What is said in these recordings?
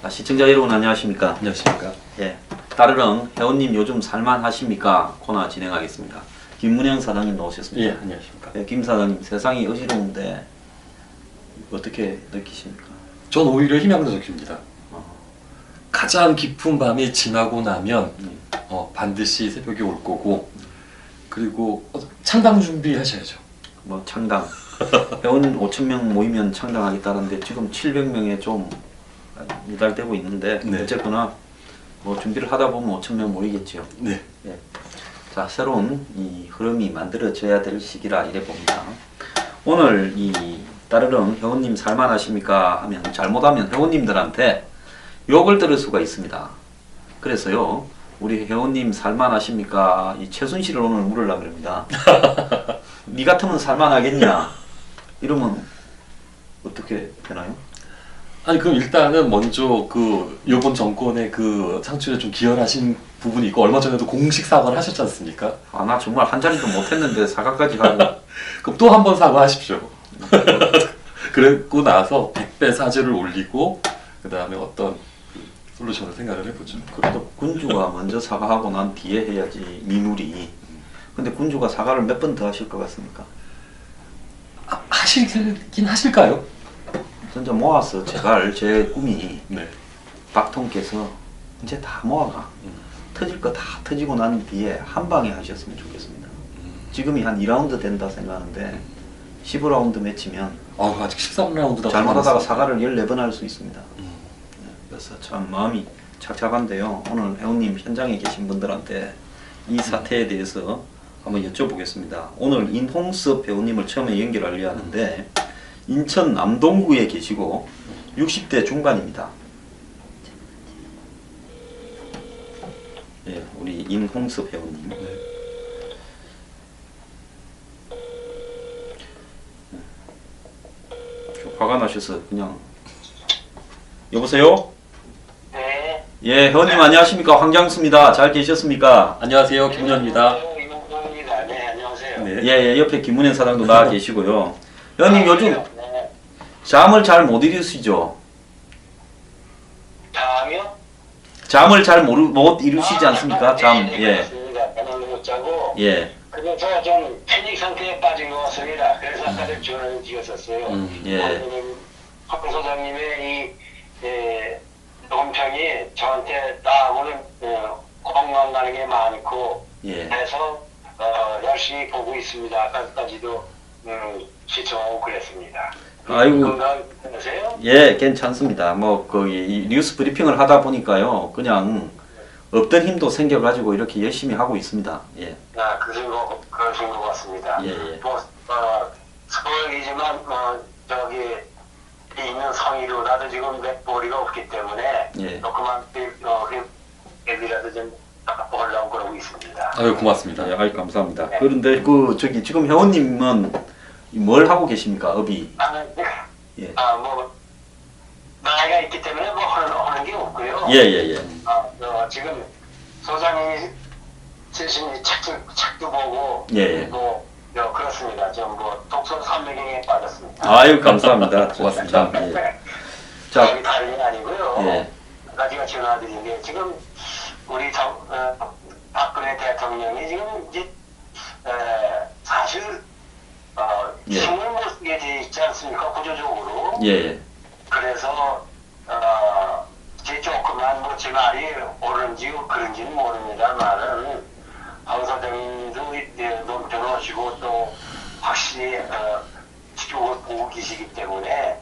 시청자 여러분 안녕하십니까? 안녕하십니까? 예. 따르릉 회원님 요즘 살만하십니까? 코너 진행하겠습니다. 김문영 사장님 나오셨습니다. 예, 안녕하십니까? 예, 김 사장님 세상이 어지러운데 어떻게 느끼십니까? 전 오히려 희망적입니다. 가장 깊은 밤이 지나고 나면 반드시 새벽이 올 거고 그리고 창당 준비하셔야죠. 뭐 창당 회원 5,000명 모이면 창당하겠다는데 지금 700명에 좀 유달되고 있는데 네. 어쨌거나 뭐 준비를 하다 보면 5,000명 모이겠죠. 네. 예. 자, 새로운 이 흐름이 만들어져야 될 시기라 이래 봅니다. 오늘 이 따르릉 회원님 살만하십니까 하면 잘못하면 회원님들한테 욕을 들을 수가 있습니다. 그래서요, 우리 회원님 살만하십니까? 이 최순실을 오늘 물으려고 그럽니다. 니 같으면 살만하겠냐? 이러면 어떻게 되나요? 아니 그럼 일단은 먼저 요번 정권의 창출에 좀 기여하신 부분이 있고 얼마 전에도 공식 사과를 하셨지 않습니까? 아, 나 정말 한 자리도 못했는데 사과까지 하고. 그럼 또 한 번 사과하십시오. 그러고 나서 100배 사죄를 올리고 그 다음에 어떤 솔루션을 생각을 해보죠. 그래도 군주가 먼저 사과하고 난 뒤에 해야지 민울이. 근데 군주가 사과를 몇 번 더 하실 것 같습니까? 하시긴 하실까요? 진짜 모아서 제발 제 꿈이 네. 박통께서 이제 다 모아가 터질 거 다 터지고 난 뒤에 한 방에 하셨으면 좋겠습니다. 지금이 한 2라운드 된다 생각하는데 15라운드 맺히면 아직 13라운드다. 잘못하다가 사과를 14번 할 수 있습니다. 그래서 참 마음이 착잡한데요. 오늘 회원님 현장에 계신 분들한테 이 사태에 대해서 한번 여쭤보겠습니다. 오늘 인홍섭 회원님을 처음에 연결하려 하는데 인천 남동구에 계시고 60대 중반입니다. 예, 우리 인홍섭 회원님. 네. 화가 나셔서 그냥 여보세요? 네. 예, 회원님 안녕하십니까? 황장수입니다. 잘 계셨습니까? 안녕하세요, 김현입니다. 이문입니다. 네, 안녕하세요. 네. 예, 예, 옆에 김문현 사장도 나와 계시고요. 회원님 요즘 네. 잠을 잘 못 이루시죠? 다음이요? 잠을 잘 못 이루시지 않습니까? 잠, 네, 예, 그렇습니다. 잠을 못 자고. 예, 그래서 좀 패닉 상태에 빠진 것 같습니다. 그래서 아까도 전화를 드렸었어요. 예, 황 소장님의 이 논평이 저한테 딱 오늘 공감 가는 게 많고 예. 해서 열심히 보고 있습니다. 아까까지도 시청하고 그랬습니다. 아이고. 건강하세요? 예, 괜찮습니다. 뭐, 이 뉴스 브리핑을 하다 보니까요, 그냥 없던 힘도 생겨가지고 이렇게 열심히 하고 있습니다. 예, 그러신 것 같습니다. 예, 예. 뭐, 서울이지만, 저기, 있는 성의로 나도 지금 맥볼이가 없기 때문에, 예. 조그만 앱이라도 좀 보려고 그러고 있습니다. 아유 고맙습니다. 예, 아이, 감사합니다. 네. 그런데 지금 회원님은 뭘 하고 계십니까? 업이? 예. 뭐, 나이가 있기 때문에 뭐 하는 게 없고요. 예, 예, 예. 지금 소장님이 쓰신 책도 보고, 예, 예. 뭐, 그렇습니다. 좀 뭐, 독서 300명에 빠졌습니다. 아유, 감사합니다. 고맙습니다. 예. 자, 여기 다름이 아니고요. 예. 제가 전화드린 게 지금 우리 박근혜 대통령이 지금 이제 사실 예. 힘을 못 쓰게 돼 있지 않습니까? 구조적으로. 예, 예. 그래서 제 조그만 뭐 제 말이 옳은지 그런지는 모릅니다만은 황 사장님도 논평하시고 또 확실히 지켜보고 보고 계시기 때문에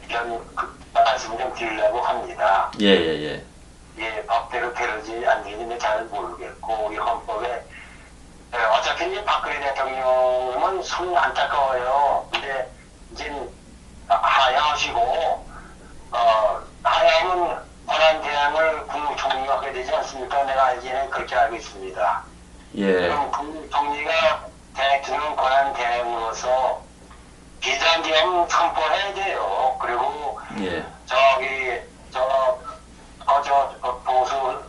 이런 말씀 좀 드리려고 합니다. 예, 예, 예. 예, 법대로 되는지 안 되는지 잘 모르겠고 우리 헌법에 어차피 이제 박근혜 대통령은 손 안타까워요. 근데 이제 하야하시고 하야하면 권한 대항을 국무총리가 하게 되지 않습니까? 내가 알기에는 그렇게 알고 있습니다. 예. 그럼 국무총리가 대통령 권한 대항으로서 비상계엄 선포해야 돼요. 그리고 예. 보수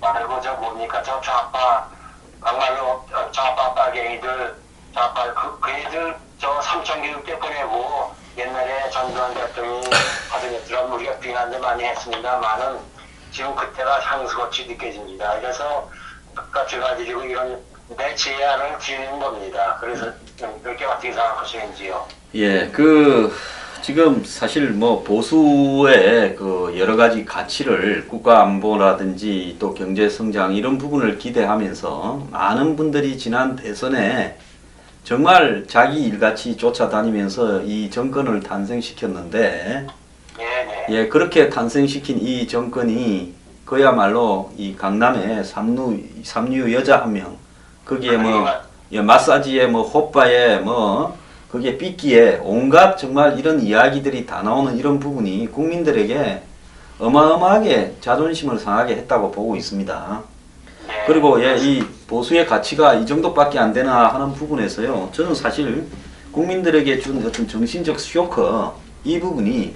말고 뭡니까? 좌파 막말로 좌파 빨갱이들 좌파 그 애들 3,000개국 때 보내고 옛날에 전두환 대통령이 하드네트랑 우리가 비난도 많이 했습니다만은 지금 그때가 향수같이 느껴집니다. 그래서 아까 제가 드리고 이런 내 제안을 드리는 겁니다. 그래서 그렇게 어떻게 생각하시는지요? 예, 지금 사실 뭐 보수의 그 여러 가지 가치를 국가 안보라든지 또 경제 성장 이런 부분을 기대하면서 많은 분들이 지난 대선에 정말 자기 일같이 쫓아다니면서 이 정권을 탄생시켰는데, 네네. 예, 그렇게 탄생시킨 이 정권이 그야말로 이 강남에 삼류 여자 한 명, 거기에 뭐, 예, 마사지에 뭐, 호빠에 뭐, 거기에 삐끼에 온갖 정말 이런 이야기들이 다 나오는 이런 부분이 국민들에게 어마어마하게 자존심을 상하게 했다고 보고 있습니다. 그리고 예, 이 보수의 가치가 이 정도밖에 안 되나 하는 부분에서요, 저는 사실 국민들에게 준 어떤 정신적 쇼크, 이 부분이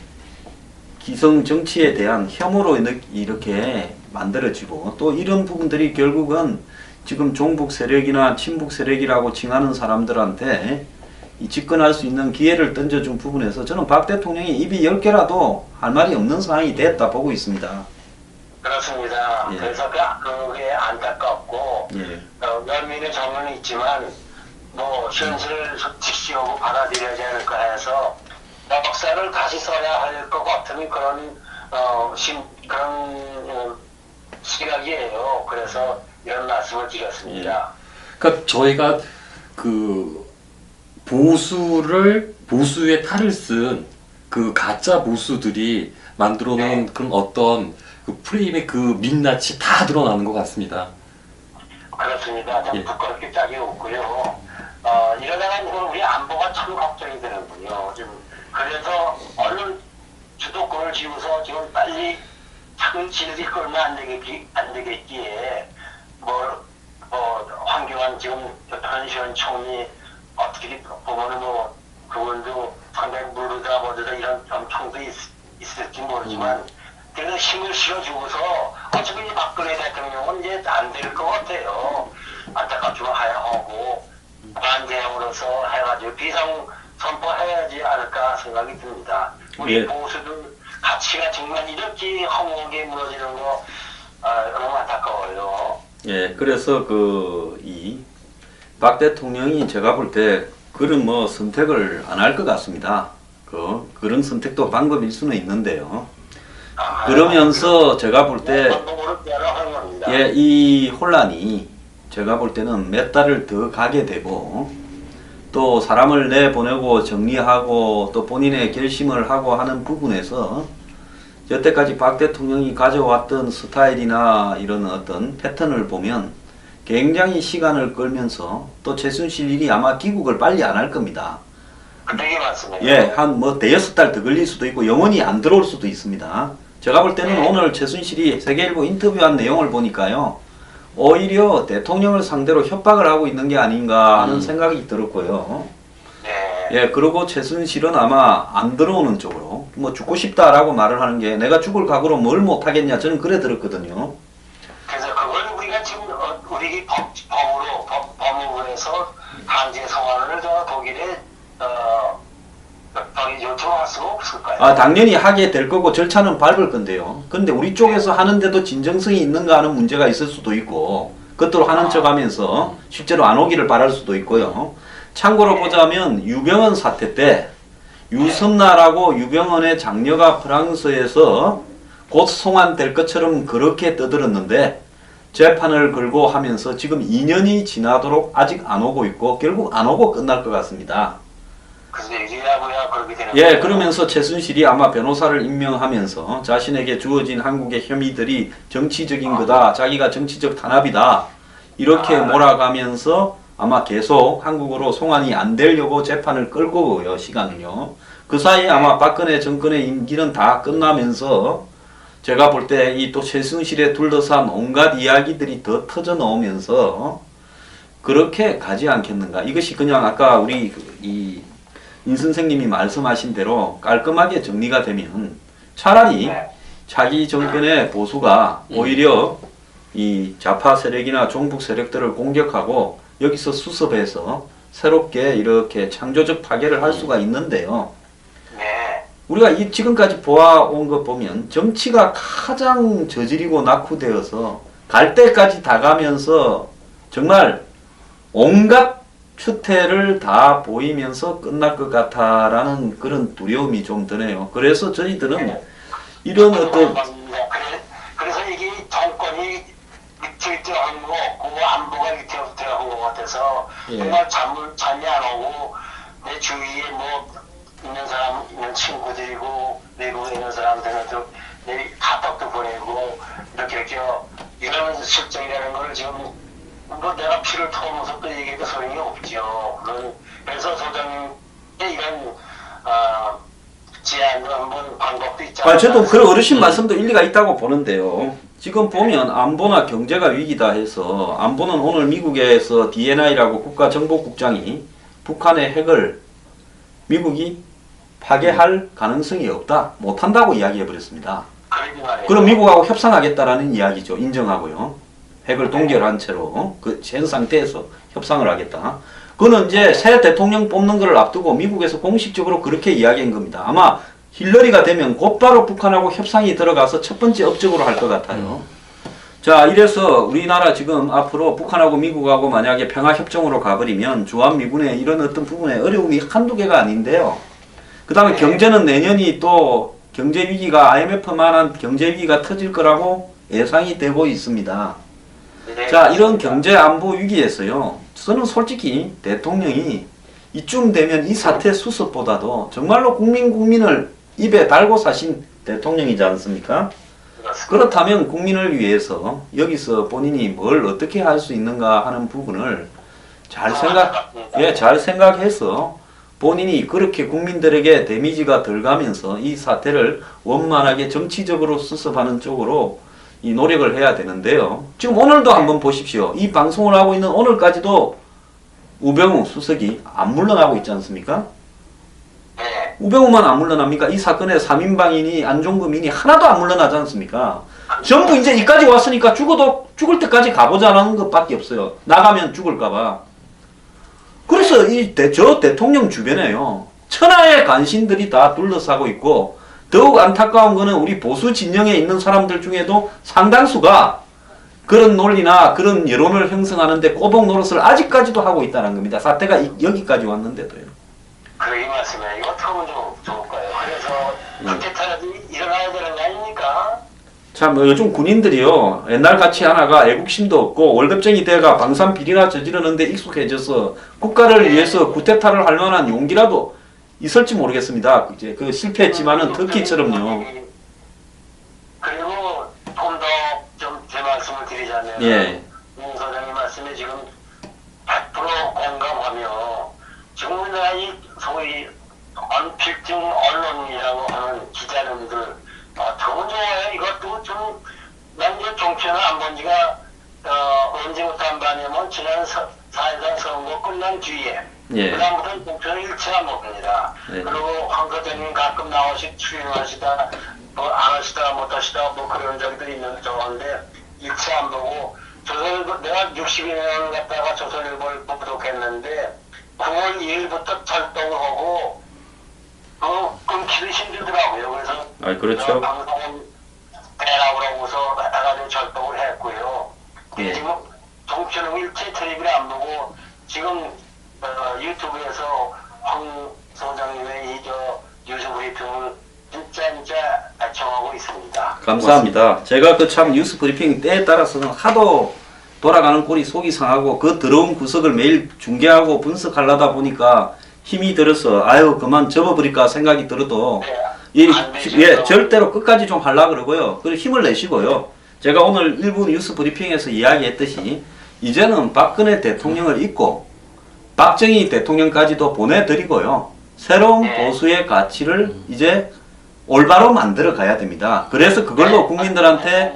기성 정치에 대한 혐오로 이렇게 만들어지고, 또 이런 부분들이 결국은 지금 종북 세력이나 친북 세력이라고 칭하는 사람들한테 이 집권할 수 있는 기회를 던져준 부분에서 저는 박 대통령이 입이 10개라도 할 말이 없는 상황이 됐다 보고 있습니다. 그렇습니다. 예. 그래서 그게 안타깝고 예. 연민의 정은 있지만 뭐 현실을 직시하고 받아들여야 할까 해서 역사를 다시 써야 할 것 같은 그런 그런 시각이에요. 그래서 이런 말씀을 드렸습니다. 그러니까 저희가 그 보수의 탈을 쓴 그 가짜 보수들이 만들어 놓은 그런 어떤 그 프레임의 그 민낯이 다 드러나는 것 같습니다. 그렇습니다. 참 예. 부끄럽게 짝이 없고요. 이러다가 우리 안보가 참 걱정이 되는군요. 지금 그래서 얼른 주도권을 쥐고서 지금 빨리 차근치르게 끌면 안 되겠기에 황교안 지금 현시현 총리 어떻게 보면은 뭐 그분도 상당히 물르다 뭐르다 이런 엄청도 있을지 모르지만 그래서 힘을 실어주고서 어차피 이 박근혜 대통령은 이제 안 될 것 같아요. 안타깝지만 하야하고 반대함으로써 해가지고 비상 선포해야지 않을까 생각이 듭니다. 우리 예. 보수들 가치가 정말 이렇게 허무하게 무너지는 거 너무 안타까워요. 예, 그래서 이 박 대통령이 제가 볼 때 그런 뭐 선택을 안 할 것 같습니다. 그런 선택도 방법일 수는 있는데요. 그러면서 제가 볼 때 예, 이 혼란이 제가 볼 때는 몇 달을 더 가게 되고, 또 사람을 내보내고 정리하고 또 본인의 결심을 하고 하는 부분에서 여태까지 박 대통령이 가져왔던 스타일이나 이런 어떤 패턴을 보면 굉장히 시간을 끌면서 또 최순실 일이 아마 귀국을 빨리 안 할 겁니다. 되게 많습니다. 예, 한 뭐 대여섯 달 더 걸릴 수도 있고 영원히 안 들어올 수도 있습니다. 제가 볼 때는 오늘 최순실이 세계일보 인터뷰한 내용을 보니까요, 오히려 대통령을 상대로 협박을 하고 있는 게 아닌가 하는 생각이 들었고요. 네. 예, 그리고 최순실은 아마 안 들어오는 쪽으로, 뭐 죽고 싶다라고 말을 하는 게 내가 죽을 각오로 뭘 못하겠냐, 저는 그래 들었거든요. 그래서 그걸 우리가 지금 우리 법무부에서 강제 송환을 독일에 요청할 수가 없을까요? 당연히 하게 될 거고 절차는 밟을 건데요. 근데 우리 쪽에서 하는데도 진정성이 있는가 하는 문제가 있을 수도 있고, 그것도 하는 척 하면서 실제로 안 오기를 바랄 수도 있고요. 참고로 보자면 유병헌 사태 때 유선나라고 유병헌의 장녀가 프랑스에서 곧 송환될 것처럼 그렇게 떠들었는데 재판을 걸고 하면서 지금 2년이 지나도록 아직 안 오고 있고 결국 안 오고 끝날 것 같습니다. 그래서 얘기하고야 그렇게 되는 예, 거예요. 그러면서 최순실이 아마 변호사를 임명하면서 자신에게 주어진 한국의 혐의들이 정치적인 거다, 자기가 정치적 탄압이다, 이렇게 몰아가면서 아마 계속 한국으로 송환이 안 되려고 재판을 끌고 오요, 시간을요. 그 사이에 아마 박근혜 정권의 임기는 다 끝나면서 제가 볼 때 이 또 최순실에 둘러싼 온갖 이야기들이 더 터져 나오면서 그렇게 가지 않겠는가. 이것이 그냥 아까 우리 인 선생님이 말씀하신 대로 깔끔하게 정리가 되면 차라리 자기 정권의 보수가 오히려 이 좌파 세력이나 종북 세력들을 공격하고 여기서 수습해서 새롭게 이렇게 창조적 파괴를 할 수가 있는데요. 네. 우리가 지금까지 보아온 것 보면 정치가 가장 저질이고 낙후되어서 갈 때까지 다 가면서 정말 온갖 추태를 다 보이면서 끝날 것 같아라는 그런 두려움이 좀 드네요. 그래서 저희들은 이런 어떤 그래서 이게 정권이 위태위태한 거 없고 안보가 위태위태한 것 같아서 예. 정말 잠이 안 오고 내 주위에 뭐 있는 친구들이고 외국에 있는 사람들한테 내 카톡도 보내고 이렇게 이런 실정이라는 걸 지금 뭐 내가 피를 터면서 또 얘기해도 소용이 없죠. 그래서 소장님의 이런 제안도 한번 방법도 있잖아요. 저도 그 어르신 말씀도 일리가 있다고 보는데요. 지금 보면 안보나 경제가 위기다 해서 안보는 오늘 미국에서 DNI라고 국가정보국장이 북한의 핵을 미국이 파괴할 가능성이 없다, 못한다고 이야기해버렸습니다. 그럼 미국하고 협상하겠다라는 이야기죠. 인정하고요. 핵을 동결한 채로 현 상태에서 협상을 하겠다. 그거는 이제 새 대통령 뽑는 것을 앞두고 미국에서 공식적으로 그렇게 이야기한 겁니다. 아마 힐러리가 되면 곧바로 북한하고 협상이 들어가서 첫 번째 업적으로 할 것 같아요. 자, 이래서 우리나라 지금 앞으로 북한하고 미국하고 만약에 평화협정으로 가버리면 주한미군의 이런 어떤 부분에 어려움이 한두 개가 아닌데요. 그 다음에 경제는 내년이 또 경제위기가 IMF만한 경제위기가 터질 거라고 예상이 되고 있습니다. 자, 이런 경제 안보 위기에서요, 저는 솔직히 대통령이 이쯤 되면 이 사태 수습보다도 정말로 국민을 입에 달고 사신 대통령이지 않습니까? 그렇다면 국민을 위해서 여기서 본인이 뭘 어떻게 할 수 있는가 하는 부분을 잘 생각해서 본인이 그렇게 국민들에게 데미지가 덜 가면서 이 사태를 원만하게 정치적으로 수습하는 쪽으로 이 노력을 해야 되는데요. 지금 오늘도 한번 보십시오. 이 방송을 하고 있는 오늘까지도 우병우 수석이 안 물러나고 있지 않습니까? 우병우만 안 물러납니까? 이 사건의 3인방이니 안종범이니 하나도 안 물러나지 않습니까? 전부 이제 이까지 왔으니까 죽을 때까지 가보자는 것밖에 없어요. 나가면 죽을까봐. 그래서 저 대통령 주변에요, 천하의 간신들이 다 둘러싸고 있고, 더욱 안타까운 거는 우리 보수 진영에 있는 사람들 중에도 상당수가 그런 논리나 그런 여론을 형성하는데 꼬복 노릇을 아직까지도 하고 있다는 겁니다. 사태가 여기까지 왔는데도요. 그러게 말씀이에요. 이거 어떻게 하면 좋을까요? 그래서 그때까지 일어나야 되는 거 아닙니까? 참, 요즘 군인들이요, 옛날같이 하나가 애국심도 없고 월급쟁이 대가 방산 비리나 저지르는데 익숙해져서 국가를 위해서 쿠데타를 할 만한 용기라도 있을지 모르겠습니다. 이제 실패했지만은 터키처럼요. 그리고 좀 더 좀 제 말씀을 드리자면, 예. 윤 소장님 말씀에 지금 100% 공감하며, 지금 우리나라 이 소위 언필증 언론이라고 하는 기자님들 너무 좋아요. 이것도 좀, 난 이제 정치는 안 본 지가 언제부터 안 봤냐면 지난 4.13 선거 끝난 뒤에, 예. 그다음부터는 정치는 일치 안 봅니다. 네. 그리고 황 과장님 가끔 출연하시다 뭐 안 하시다 못 하시다 뭐 그런 적도 있는 저건데 일치 안 보고 내가 62년 갔다가 조선일보를 구독했는데 9월 2일부터 철동을 하고 끊기도 힘들더라고요. 그래서 그렇죠. 방송은 대라고 하고서 해가지고 철동을 했고요. 예. 지금 정치는 일체 텔레비를 안 보고 지금 유튜브에서 황 소장님의 뉴스 브리핑을 진짜 애청하고 있습니다. 감사합니다. 제가 참 뉴스 브리핑 때에 따라서는 하도 돌아가는 꼴이 속이 상하고 그 더러운 구석을 매일 중계하고 분석하려다 보니까 힘이 들어서 그만 접어버릴까 생각이 들어도 절대로 끝까지 좀 하려고 그러고요. 그리고 힘을 내시고요. 제가 오늘 일부 뉴스 브리핑에서 이야기했듯이 이제는 박근혜 대통령을 잊고 박정희 대통령까지도 보내드리고요. 새로운 보수의 가치를 이제 올바로 만들어 가야 됩니다. 그래서 그걸로 국민들한테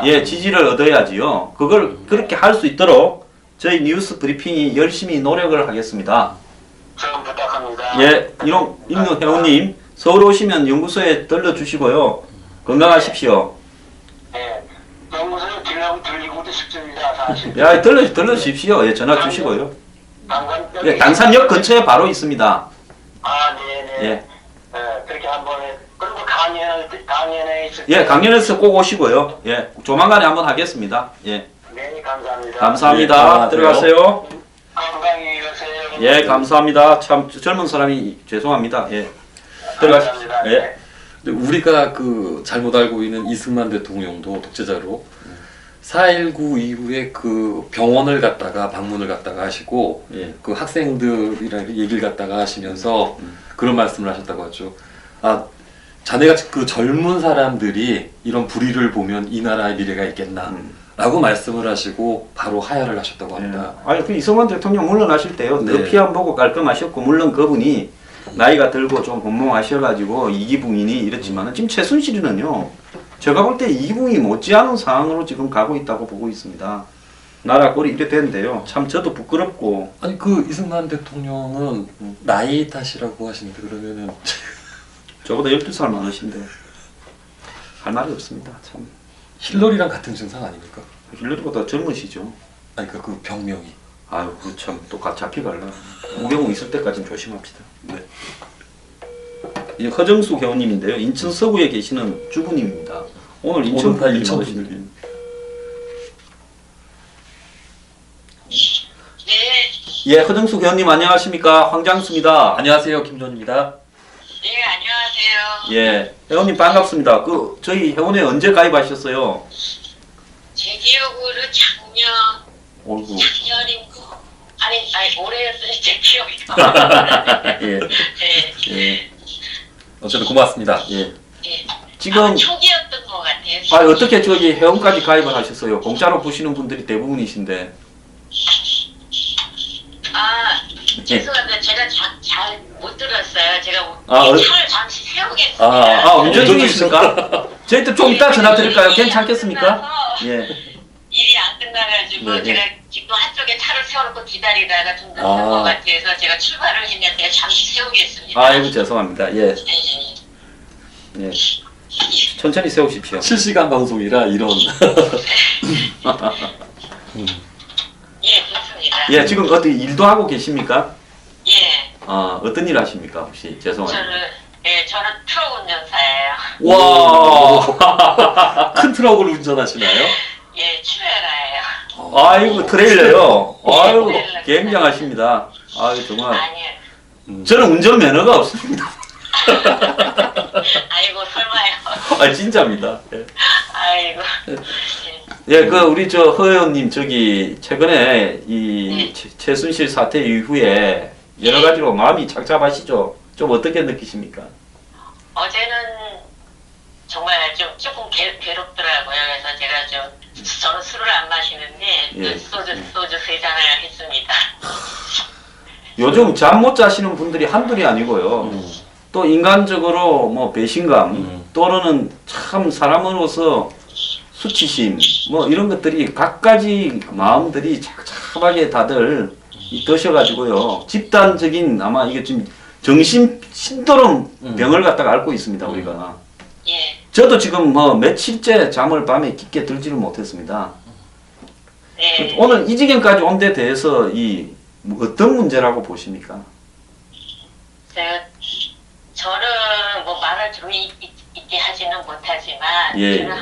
지지를 얻어야지요. 그걸 그렇게 할 수 있도록 저희 뉴스 브리핑이 열심히 노력을 하겠습니다. 좀 부탁합니다. 예, 임노 회원님 서울 오시면 연구소에 들러주시고요. 건강하십시오. 네, 연구소에 들리고도 싶습니다. 사실. 들러주십시오. 예, 전화 주시고요. 당산 예, 당산역 근처에 바로 있습니다. 네네. 예. 그렇게 한번 강연에 있을 예, 강연에서 꼭 오시고요. 예, 조만간에 한번 하겠습니다. 예, 네, 감사합니다. 감사합니다. 예, 들어가세요. 건강히 계세요. 예, 감사합니다. 참 젊은 사람이 죄송합니다. 예, 들어가십시오. 감사합니다. 예. 근데 우리가 그 잘못 알고 있는 이승만 대통령도 독재자로 4.19 이후에 그 병원을 갔다가 방문을 갔다가 하시고 예. 그 학생들이랑 얘기를 갖다가 하시면서 그런 말씀을 하셨다고 하죠. 아, 자네가 그 젊은 사람들이 이런 불의를 보면 이 나라의 미래가 있겠나 라고 말씀을 하시고 바로 하야를 하셨다고 합니다. 아니, 그 이승만 대통령 물러나실 때요. 네. 너 피 안 보고 깔끔하셨고, 물론 그분이 나이가 들고 좀 건몽하셔가지고 이기붕이니 이렇지만은 지금 최순실이는요. 제가 볼 때 이기붕이 못지않은 상황으로 지금 가고 있다고 보고 있습니다. 나라 꼴이 이렇게 됐는데요. 참 저도 부끄럽고. 아니 그 이승만 대통령은 나이 탓이라고 하시는데 그러면은 저보다 12살 많으신데 할 말이 없습니다. 참 힐러리랑 같은 증상 아닙니까? 힐러리보다 젊으시죠. 아니 그 병명이. 아유, 그 참 또 잡혀갈라. 우병우 있을 때까지는 조심합시다. 네. 이 허정수 회원님인데요. 인천 서구에 계시는 주부님입니다. 오늘 인천 오늘 다 분들이 인천 많으시네요. 분들이. 네, 예, 허정수 회원님 안녕하십니까? 황장수입니다. 안녕하세요, 김전입니다. 네, 안녕하세요. 예, 회원님 반갑습니다. 그 저희 회원에 언제 가입하셨어요? 제 기억으로 어이구. 작년인가? 아니, 올해였어요. 제 기억이. 예, 네, 예, 어쨌든 고맙습니다. 예. 네. 지금 초기였던 것 같아요. 어떻게 저기 회원까지 가입을 하셨어요? 공짜로 보시는 분들이 대부분이신데. 죄송합니다. 제가 잘 못 들었어요. 제가 아, 차를 잠시 세우겠습니다. 운전 중이십니까? 저희도 좀 이따 전화 드릴까요? 괜찮겠습니까? 예. 일이 안 끝나가지고 네, 제가 지금 한쪽에 차를 세워놓고 기다리다가 좀 늦은 아. 것 같아서 제가 출발을 했는데 잠시 세우겠습니다. 아이고 죄송합니다. 예, 네. 예. 천천히 세우십시오. 실시간 방송이라 이런. 예, 좋습니다. 예, 지금 어디 일도 하고 계십니까? 예, 어떤 일 하십니까 혹시? 죄송합니다. 저는 트럭 운전사예요. 와, 큰 트럭을 운전하시나요? 예, 트레일러예요. 아이고 트레일러요. 아이고 굉장하십니다. 아이고 정말. 아니요. 저는 운전면허가 없습니다. 아이고, 설마요. 아 진짜입니다. 예. 아이고. 예, 그 우리 저 허의원님 저기 최근에 이 네. 최순실 사태 이후에 여러 가지로 마음이 착잡하시죠? 좀 어떻게 느끼십니까? 어제는 정말 조금 괴롭더라고요. 그래서 제가 저는 술을 안 마시는데 예. 소주 3잔을 했습니다. 요즘 잠 못 자시는 분들이 한둘이 아니고요. 또 인간적으로 뭐 배신감 또는 참 사람으로서 수치심 뭐 이런 것들이 각가지 마음들이 착잡하게 다들 드셔가지고요. 집단적인 아마 이게 좀 정신 신도름 병을 갖다가 앓고 있습니다 우리가. 예. 저도 지금 뭐 며칠째 잠을 밤에 깊게 들지를 못했습니다. 네. 오늘 이 지경까지 온 데 대해서 뭐 어떤 문제라고 보십니까? 저는 뭐 말을 좀 있게 하지는 못하지만 예. 저는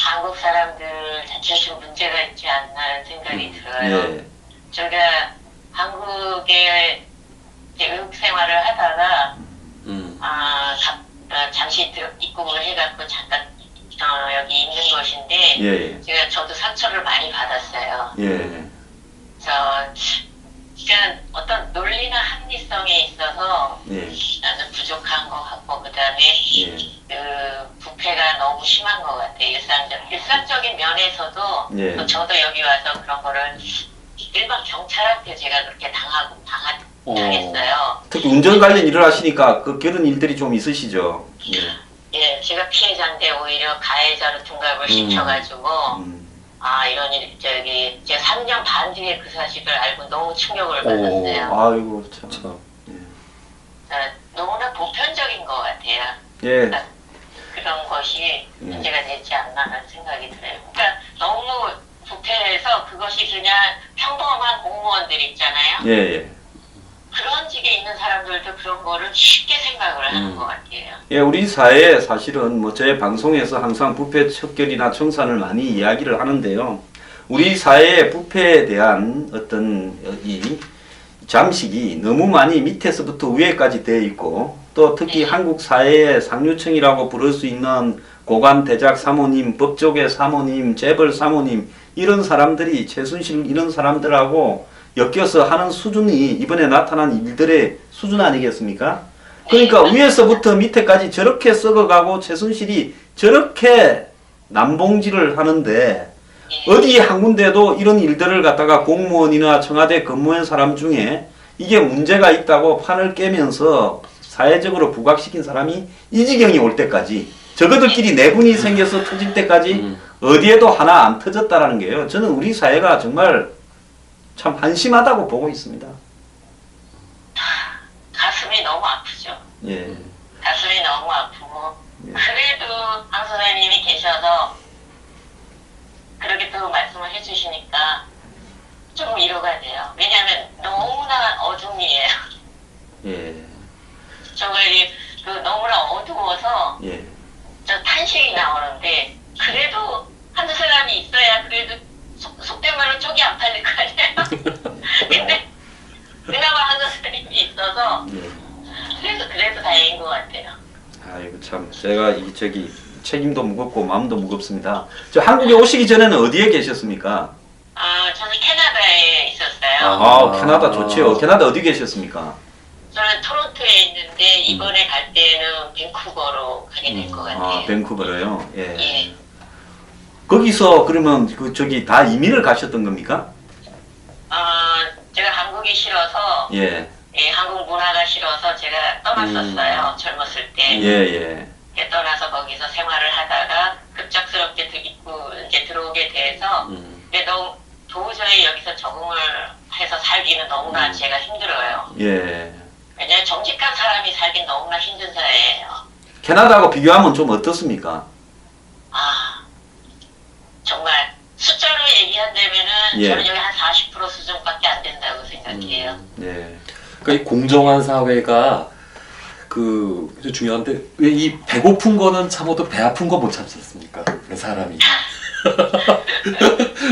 한국 사람들 자체에 좀 문제가 있지 않나 생각이 들어요. 예. 제가 한국에 이제 외국 생활을 하다가 잠시 입국을 해갖고 잠깐 여기 있는 것인데 예. 저도 상처를 많이 받았어요. 예. 그러니까 어떤 논리나 합리성에 있어서 예. 나는 부족한 것 같고 그다음에 예. 그 부패가 너무 심한 것 같아요. 일상적인 면에서도 예. 또 저도 여기 와서 그런 거를 일반 경찰한테 제가 그렇게 당했어요. 특히 운전 관련 일을 하시니까 그런 일들이 좀 있으시죠. 예. 예, 제가 피해자인데 오히려 가해자로 둔갑을 시켜가지고 이런 일 제가 3년 반 뒤에 그 사실을 알고 너무 충격을 받았어요. 아이고 참. 너무나 보편적인 것 같아요. 예. 그러니까 그런 것이 문제가 되지 않나라는 생각이 들어요. 그러니까 너무 부패해서 그것이 그냥 평범한 공무원들 있잖아요. 예. 그런 직에 있는 사람들 사람들도 그런 거를 쉽게 생각을 하는 것 같아요. 예, 우리 사회에 사실은 뭐 제 방송에서 항상 부패 척결이나 청산을 많이 이야기를 하는데요. 우리 사회의 부패에 대한 어떤 이 잠식이 너무 많이 밑에서부터 위에까지 되어 있고, 또 특히 한국 사회의 상류층이라고 부를 수 있는 고관 대작 사모님, 법조계 사모님, 재벌 사모님, 이런 사람들이 최순실 이런 사람들하고 엮여서 하는 수준이 이번에 나타난 일들의 수준 아니겠습니까? 그러니까 위에서부터 밑에까지 저렇게 썩어가고 최순실이 저렇게 남봉질을 하는데, 어디 한 군데도 이런 일들을 갖다가 공무원이나 청와대 근무한 사람 중에 이게 문제가 있다고 판을 깨면서 사회적으로 부각시킨 사람이 이 지경이 올 때까지, 저거들끼리 내분이 생겨서 터질 때까지 어디에도 하나 안 터졌다라는 게요. 저는 우리 사회가 정말 참 한심하다고 보고 있습니다. 가슴이 너무 아프죠. 예. 가슴이 너무 아프고 예. 그래도 강 선생님이 계셔서 그렇게 또 말씀을 해주시니까 조금 위로가 돼요. 왜냐하면 너무나 어둠이에요. 예. 정말 그 너무나 어두워서 예. 저 탄식이 나오는데 그래도 한두 사람이 있어야 그래도 속된 말로 쪽이 안 팔릴 거 아니에요. 근데 그나마 한두 사람이 있어서 예. 그래도 다행인 것 같아요. 아이고 참 제가 저기 책임도 무겁고 마음도 무겁습니다. 저 한국에 오시기 전에는 어디에 계셨습니까? 저는 캐나다에 있었어요. 아, 캐나다 좋지요. 캐나다 어디 계셨습니까? 저는 토론토에 있는데 이번에 갈 때는 밴쿠버로 가게 될 것 같아요. 아, 밴쿠버로요. 예. 예. 거기서 그러면 그 저기 다 이민을 가셨던 겁니까? 제가 한국이 싫어서 예. 예, 한국 문화가 싫어서 제가 떠났었어요. 젊었을 때. 예. 예, 떠나서 거기서 생활을 하다가 급작스럽게 이제 들어오게 돼서 근데 너무 도저히 여기서 적응을 해서 살기는 너무나 제가 힘들어요. 예. 왜냐면 정직한 사람이 살긴 너무나 힘든 사회예요. 캐나다하고 비교하면 좀 어떻습니까? 정말 숫자로 얘기한다면은 예. 저는 여기 한 40% 수준밖에 안 된다고 생각해요. 예. 그러니까 이 공정한 사회가 그 중요한데 왜 이 배고픈 거는 참아도 배 아픈 거 못 참지 않습니까? 그 사람이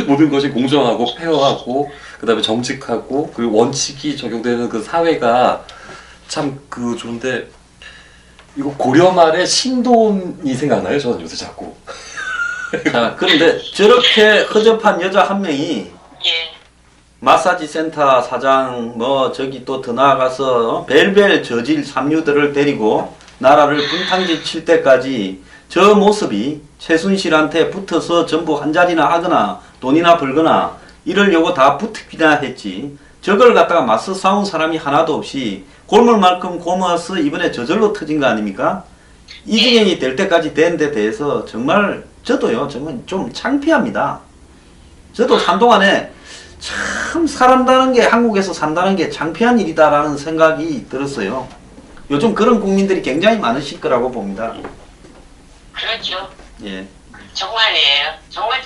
모든 것이 공정하고 페어하고 그다음에 정직하고 그 원칙이 적용되는 그 사회가 참 그 좋은데 이거 고려 말에 신돈이 생각나요? 저는 요새 자꾸. 자, 그런데 저렇게 허접한 여자 한 명이 예. 마사지 센터 사장 뭐 저기 또 더 나아가서 벨벨 저질 삼류들을 데리고 나라를 분탕질 칠 때까지 저 모습이 최순실한테 붙어서 전부 한 자리나 하거나 돈이나 벌거나 이러려고 다 붙기나 했지, 저걸 갖다가 맞서 싸운 사람이 하나도 없이 골물만큼 고마워서 이번에 저절로 터진 거 아닙니까? 이 지경이 될 때까지 된 데 대해서 정말 저도요 정말 좀 창피합니다. 저도 한동안에 참 살아다는 게, 한국에서 산다는 게 창피한 일이다라는 생각이 들었어요. 요즘 그런 국민들이 굉장히 많으실 거라고 봅니다. 그렇죠. 예. 정말이에요. 정말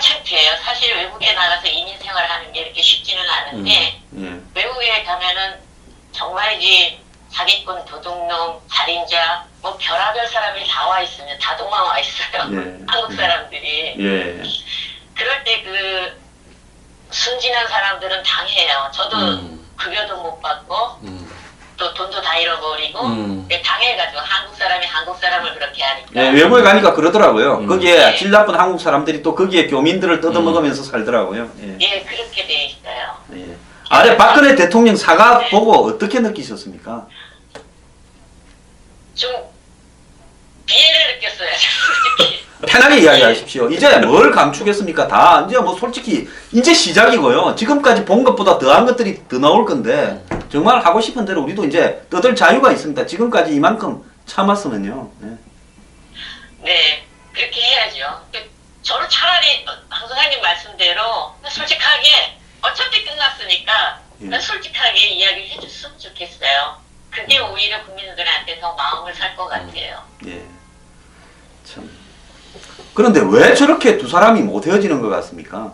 창피해요. 사실 외국에 나가서 이민 생활하는 게 이렇게 쉽지는 않은데 예. 외국에 가면은 정말이지 사기꾼, 도둑놈, 살인자 뭐 별의별 사람이 다 와 있으면 다 도망와 있어요. 예. 한국 사람들이. 예. 그럴 때 그 순진한 사람들은 당해요. 저도 급여도 못 받고 또 돈도 다 잃어버리고 당해가지고 한국 사람이 한국 사람을 그렇게 하니까. 예, 외국에 가니까 그러더라고요. 거기에 네. 질 나쁜 한국 사람들이 또 거기에 교민들을 뜯어먹으면서 살더라고요. 예. 예, 그렇게 돼 있어요. 예. 아래 박근혜 대통령 사과 보고 어떻게 느끼셨습니까? 좀 비애를 느꼈어요. 솔직히. 편하게 이야기하십시오. 이제 뭘 감추겠습니까? 다 이제 뭐 솔직히 이제 시작이고요. 지금까지 본 것보다 더한 것들이 더 나올 건데 정말 하고 싶은 대로 우리도 이제 떠들 자유가 있습니다. 지금까지 이만큼 참았으면요. 네. 네, 그렇게 해야죠. 저는 차라리 강 선생님 말씀대로 솔직하게 어차피 끝났으니까 예. 솔직하게 이야기를 해줬으면 좋겠어요. 그게 오히려 국민들한테 더 마음을 살 것 같아요. 예. 참. 그런데 왜 저렇게 두 사람이 못 헤어지는 것 같습니까?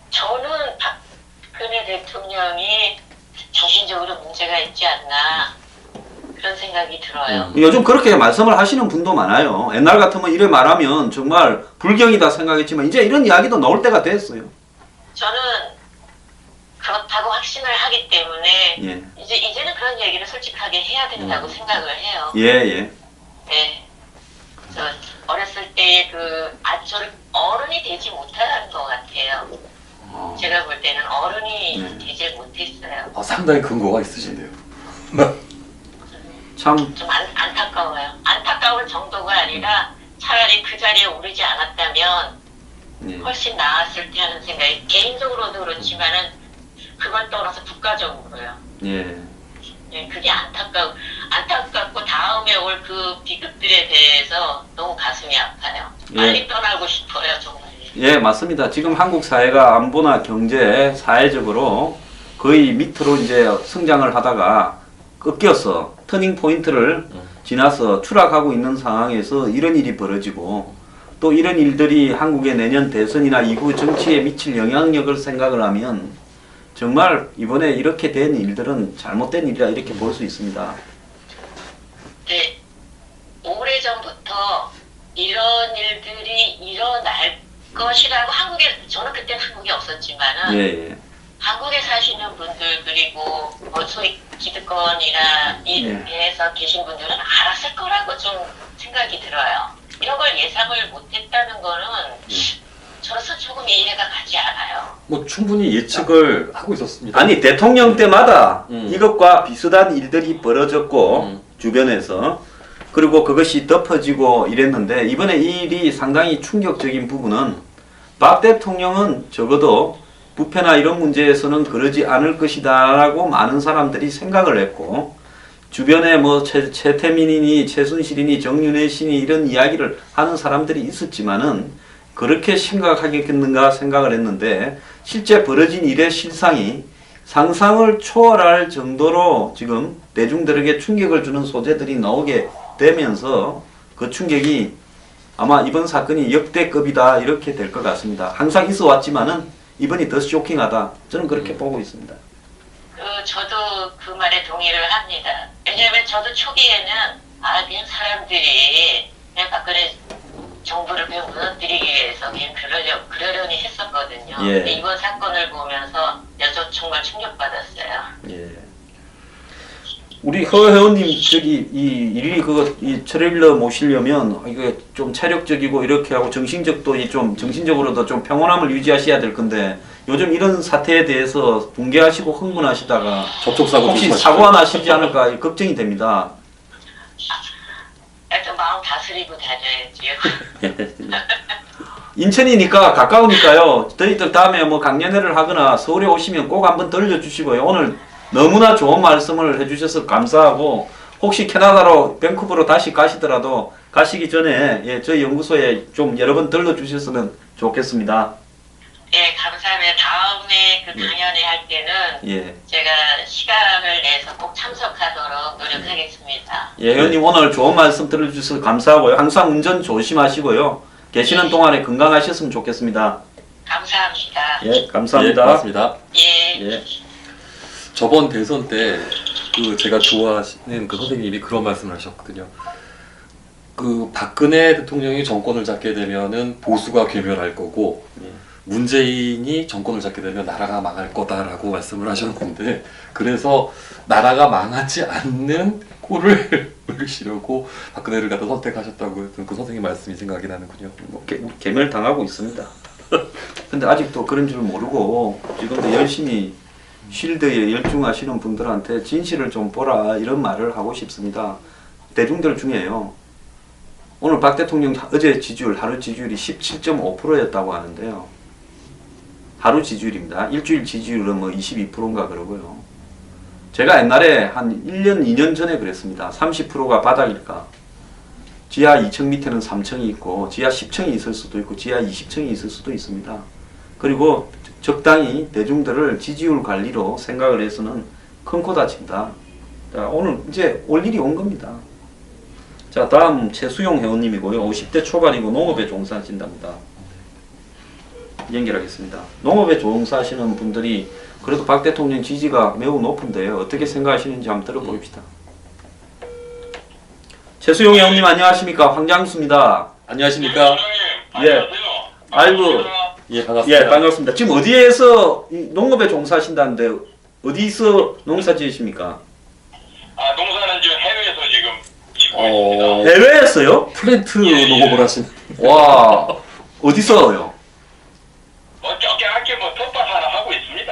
저는 박근혜 대통령이 정신적으로 문제가 문제가 있지 않나 그런 생각이 들어요. 요즘 그렇게 말씀을 하시는 분도 많아요. 옛날 같으면 이래 말하면 정말 불경이다 생각했지만 이제 이런 이야기도 나올 때가 됐어요. 저는 그렇다고 확신을 하기 때문에 예. 이제는 그런 얘기를 솔직하게 해야 된다고 생각을 해요. 예, 예. 네. 저 어렸을 때의 저는 어른이 되지 못한 것 같아요. 제가 볼 때는 어른이 되지 못했어요. 상당히 근거가 있으신데요. 참, 좀 안타까워요. 안타까울 정도가 아니라 차라리 그 자리에 오르지 않았다면 예. 훨씬 나았을 테 하는 생각이 개인적으로도 그렇지만은 그걸 떠나서 국가적으로요. 예. 예, 그게 안타깝고 다음에 올 그 비극들에 대해서 너무 가슴이 아파요. 빨리 떠나고 싶어요, 정말. 예, 맞습니다. 지금 한국 사회가 안보나 경제, 사회적으로 거의 밑으로 이제 성장을 하다가 꺾여서 터닝 포인트를 지나서 추락하고 있는 상황에서 이런 일이 벌어지고 또 이런 일들이 한국의 내년 대선이나 이후 정치에 미칠 영향력을 생각을 하면 정말 이번에 이렇게 된 일들은 잘못된 일이라 이렇게 볼 수 있습니다. 네, 오래전부터 이런 일들이 일어날 것이라고 저는 그때는 한국에 없었지만은 예, 예. 한국에 사시는 분들 그리고 소위 기득권이나 일에서 계신 분들은 알았을 거라고 좀 생각이 들어요. 이런 걸 예상을 못했다는 거는 저로서 조금 이해가 가지 않아요. 뭐 충분히 예측을 하고 있었습니다. 아니 대통령 때마다 음. 이것과 비슷한 일들이 벌어졌고 주변에서 그리고 그것이 덮어지고 이랬는데 이번에 이 일이 상당히 충격적인 부분은 박 대통령은 적어도 부패나 이런 문제에서는 그러지 않을 것이다 라고 많은 사람들이 생각을 했고 주변에 뭐 최태민이니 최순실이니 정윤회 씨니 이런 이야기를 하는 사람들이 있었지만은 그렇게 심각하겠는가 생각을 했는데 실제 벌어진 일의 실상이 상상을 초월할 정도로 지금 대중들에게 충격을 주는 소재들이 나오게 되면서 그 충격이 아마 이번 사건이 역대급이다 이렇게 될 것 같습니다. 항상 있어 왔지만은 이번이 더 쇼킹하다. 저는 그렇게 보고 있습니다. 저도 그 말에 동의를 합니다. 왜냐하면 저도 초기에는 그냥 사람들이 그냥 박근혜 정부를 그냥 무너뜨리기 위해서 그냥 그러려니 했었거든요. 예. 근데 이번 사건을 보면서 저 정말 충격받았어요. 예. 우리 허 회원님 저기 이 트레일러 모시려면 이게 좀 체력적이고 이렇게 하고 정신적도 좀 정신적으로도 좀 평온함을 유지하셔야 될 건데 요즘 이런 사태에 대해서 붕괴하시고 흥분하시다가 접촉사고 혹시 조심하십시오. 사고가 나시지 않을까 걱정이 됩니다. 약간 마음 다스리고 다녀야지요. 인천이니까 가까우니까요. 저희들 다음에 뭐 강연회를 하거나 서울에 오시면 꼭 한번 들려주시고요. 오늘 너무나 좋은 말씀을 해주셔서 감사하고 혹시 캐나다로 밴쿠버로 다시 가시더라도 가시기 전에 저희 연구소에 좀 여러 번 들러주셨으면 좋겠습니다. 예, 감사합니다. 다음에 그 강연회 할 때는 제가 시간을 내서 꼭 참석하도록 노력하겠습니다. 예, 회원님 오늘 좋은 말씀 들어주셔서 감사하고요. 항상 운전 조심하시고요. 계시는 동안에 건강하셨으면 좋겠습니다. 감사합니다. 예, 감사합니다. 예, 고맙습니다. 예. 저번 대선 때 그 제가 좋아하시는 그 선생님이 그런 말씀을 하셨거든요. 그 박근혜 대통령이 정권을 잡게 되면은 보수가 괴멸할 거고 문재인이 정권을 잡게 되면 나라가 망할 거다라고 말씀을 하셨는데 그래서 나라가 망하지 않는 꼴을 물으시려고 박근혜를 갖다 선택하셨다고 했던 그 선생님 말씀이 생각이 나는군요. 개멸당하고 있습니다. 근데 아직도 그런 줄 모르고 지금도 열심히 쉴드에 열중하시는 분들한테 진실을 좀 보라 이런 말을 하고 싶습니다. 대중들 중에요. 오늘 박 대통령 어제 지지율 하루 지지율이 17.5%였다고 하는데요. 하루 지지율입니다. 일주일 지지율은 뭐 22%인가 그러고요. 제가 옛날에 한 1년, 2년 전에 그랬습니다. 30%가 바닥일까. 지하 2층 밑에는 3층이 있고 지하 10층이 있을 수도 있고 지하 20층이 있을 수도 있습니다. 그리고 적당히 대중들을 지지율 관리로 생각을 해서는 큰 코 다친다. 자, 오늘 이제 올 일이 온 겁니다. 자, 다음 최수용 회원님이고요. 50대 초반이고 농업에 종사하신답니다. 연결하겠습니다. 농업에 종사하시는 분들이 그래도 박 대통령 지지가 매우 높은데요. 어떻게 생각하시는지 한번 들어보십시다. 최수용 의원님 안녕하십니까? 황장수입니다. 안녕하십니까? 예. 아이고. 예, 반갑습니다. 예, 반갑습니다. 지금 어디에서 이 농업에 종사하신다는데 어디서 농사 지으십니까? 농사는 지금 해외에서 지금 짓고 있습니다. 해외에서요? 플랜트 예, 예. 농업을 하신. 와, 어디서요? 적게 할게 뭐 텃밭 하나 하고 있습니다.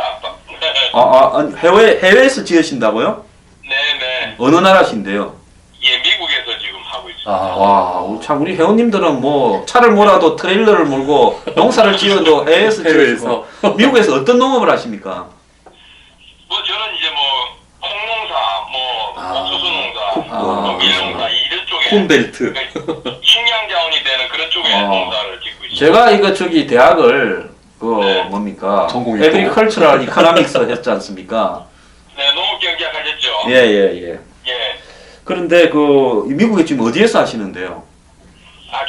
해외에서 지으신다고요? 네네. 어느 나라신데요? 예, 미국에서 지금 하고 있습니다. 와, 참 우리 회원님들은 뭐 차를 몰아도 트레일러를 몰고 농사를 지어도 해외에서 해외에서. 지으시고 미국에서 어떤 농업을 하십니까? 뭐 저는 이제 뭐 콩농사, 옥수수 농사, 아, 밀농사 이런 쪽에 콘벨트. 식량 자원이 되는 그런 쪽에 아. 농사를 짓고 있습니다. 제가 이거 저기 대학을 그 네. 뭡니까? 전공이 또? 에그리컬처럴 이코노믹스 했지 않습니까? 네, 농업경제학 하셨죠? 예. 예. 그런데 그 미국에 지금 어디에서 하시는데요?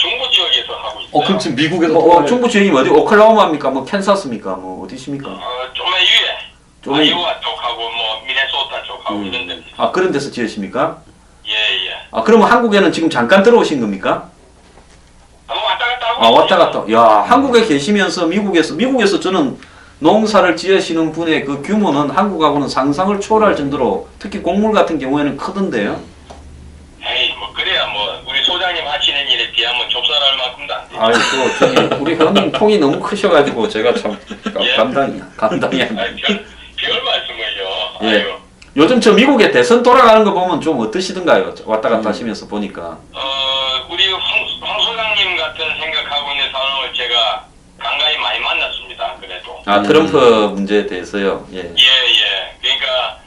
중부 지역에서 하고 있어요. 그럼 지금 미국에서 중부 지역이 어디? 오클라호마입니까? 뭐 캔사스입니까? 뭐 어디십니까? 좀의 위에 좀 아이오와 쪽하고 뭐 미네소타 쪽하고 이런 데입니다. 아 그런 데서 지으십니까? 예. 아 그러면 한국에는 지금 잠깐 들어오신 겁니까? 왔다 갔다 하고. 아 왔다 갔다. 야 한국에 계시면서 미국에서 저는 농사를 지으시는 분의 그 규모는 한국하고는 상상을 초월할 정도로 특히 곡물 같은 경우에는 크던데요. 에이, 뭐 그래야 뭐 우리 소장님 하시는 일에 비하면 좁쌀할 만큼도 안 돼. 아이고 저기 우리 회원님 통이 너무 크셔가지고 제가 참 예. 감당이 안 돼. 별 말씀을요. 예. 아유. 요즘 저 미국에 대선 돌아가는 거 보면 좀 어떠시던가요? 왔다 갔다 하시면서 보니까. 우리 황 소장님 같은 생각하고 있는 사람을 제가 간간히 많이 만났습니다. 그래도. 아 트럼프 문제에 대해서요. 예. 예. 그러니까